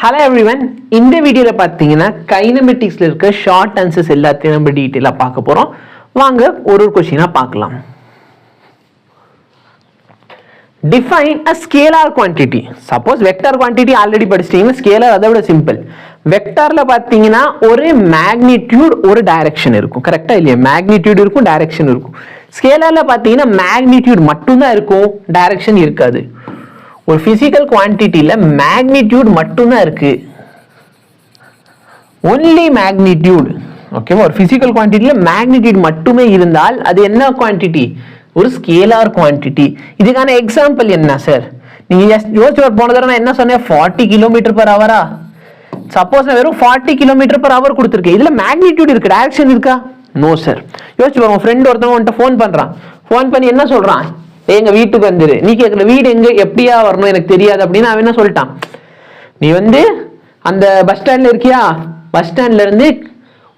Hello everyone, இந்த வீடியோல பாத்தீங்கன்னா கைனமெட்டிக்ஸ்ல இருக்க ஷார்ட் ஆன்சர்ஸ் எல்லாத்தையும் நம்ம டீடைலா பார்க்க போறோம். வாங்க ஒரு क्वेश्चनா பார்க்கலாம். Define a scalar quantity. Suppose vector quantity already படிச்சிட்டீங்க. Scalar அதை விட சிம்பிள். வெக்டார்ல பாத்தீங்கன்னா ஒரு மேக்னிட்யூட் ஒரு டைரக்ஷன் இருக்கும். கரெக்ட்டா இல்லையா? மேக்னிட்யூட் இருக்கும், டைரக்ஷன் இருக்கும். ஸ்கேலார்ல பாத்தீங்கன்னா மேக்னிட்யூட் மட்டும் தான் இருக்கும், டைரக்ஷன் இருக்காது. ஒரு பிசிக்கல் குவான்டிட்டில மேக்னிட்யூட் மட்டும் தான் இருக்கு. only magnitude. ஓகேவா? ஒரு பிசிக்கல் குவான்டிட்டில மேக்னிட்யூட் மட்டுமே இருந்தால் அது என்ன குவான்டிட்டி? ஒரு ஸ்கேலார் குவான்டிட்டி. இதுக்கான எக்ஸாம்பிள் என்ன சார்? நீங்க யோசிச்சு போன தடவை நான் என்ன சொன்னேன்? 40 km/h. சப்போஸ் நான் வெறும் 40 km/h கொடுத்துருக்கேன். இதுல மேக்னிட்யூட் இருக்கு, டைரக்ஷன் இருக்கா? No sir. யோசிச்சு பாருங்க, ஃப்ரெண்ட் ஒருத்தவங்க உன்கிட்ட ஃபோன் பண்றான். ஃபோன் பண்ணி என்ன சொல்றான்? எங்க வீட்டுக்கு வந்துரு. நீ கேட்கற வீடு எங்க எப்படியா வரணும் எனக்கு தெரியாது அப்படின்னு அவன் என்ன சொல்லிட்டான்? நீ வந்து அந்த பஸ் ஸ்டாண்ட்ல இருக்கியா? பஸ் ஸ்டாண்ட்ல இருந்து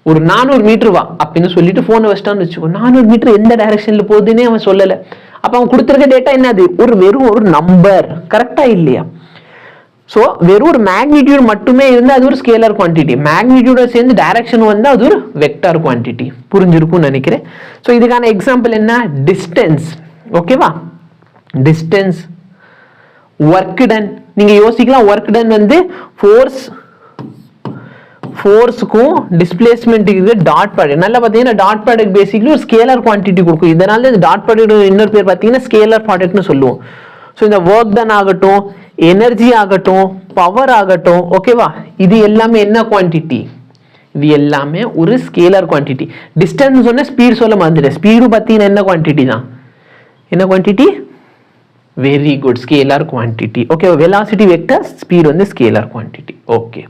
ஒரு 400 மீட்டர் வா அப்படின்னு சொல்லிட்டு போனை வச்சிட்டான்னு வச்சுக்கோ. 400 மீட்டர் எந்த டைரக்ஷன்ல போகுதுன்னே அவன் சொல்லல. அப்ப அவன் கொடுத்துருக்க டேட்டா என்னது? வெறும் ஒரு நம்பர். கரெக்டா இல்லையா? சோ வெறும் ஒரு மேக்னிட்யூட் மட்டுமே இருந்தா அது ஒரு ஸ்கேலர் குவான்டிட்டி. மேக்னிட்யூட சேர்ந்து டைரக்ஷன் வந்தா அது ஒரு வெக்டார் குவான்டிட்டி. புரிஞ்சிருக்கும்னு நினைக்கிறேன். சோ இதுக்கான எக்ஸாம்பிள் என்ன? டிஸ்டன்ஸ். ஓகேவா? Distance, work done. நீங்க யோசிக்கலாம், ஒர்க் டன் வந்து ஃபோர்ஸ்க்கும் டிஸ்பிளேஸ்மென்ட்டுக்கு டாட் ப்ராடக்ட். நல்லா பார்த்தீங்கன்னா டாட் ப்ராடக்ட் பேசிக்கலி ஒரு ஸ்கேலர் குவான்டிட்டி கொடுக்கும். இதனால இந்த டாட் ப்ராடக்ட் இன்னொரு பேர் பார்த்தீங்கன்னா ஸ்கேலர் ப்ராடக்ட்னு சொல்லுவோம். ஸோ இந்த ஒர்க் டன் ஆகட்டும், எனர்ஜி ஆகட்டும், பவர் ஆகட்டும், ஓகேவா? இது எல்லாமே என்ன குவான்டிட்டி? இது எல்லாமே ஒரு ஸ்கேலர் குவான்டிட்டி. டிஸ்டன்ஸ் சொன்ன ஸ்பீட் சொல்ல மாதிரி. ஸ்பீடு பார்த்தீங்கன்னா என்ன குவான்டிட்டி தான்? என்ன quantity? Very good, scalar quantity. Okay, velocity vector, speed வந்து ஸ்கேலார் குவான்டிட்டி. ஓகே,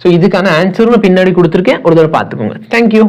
ஸோ இதுக்கான ஆன்சரும் பின்னாடி கொடுத்துருக்கேன், ஒரு தடவை பார்த்துக்கோங்க. தேங்க்யூ.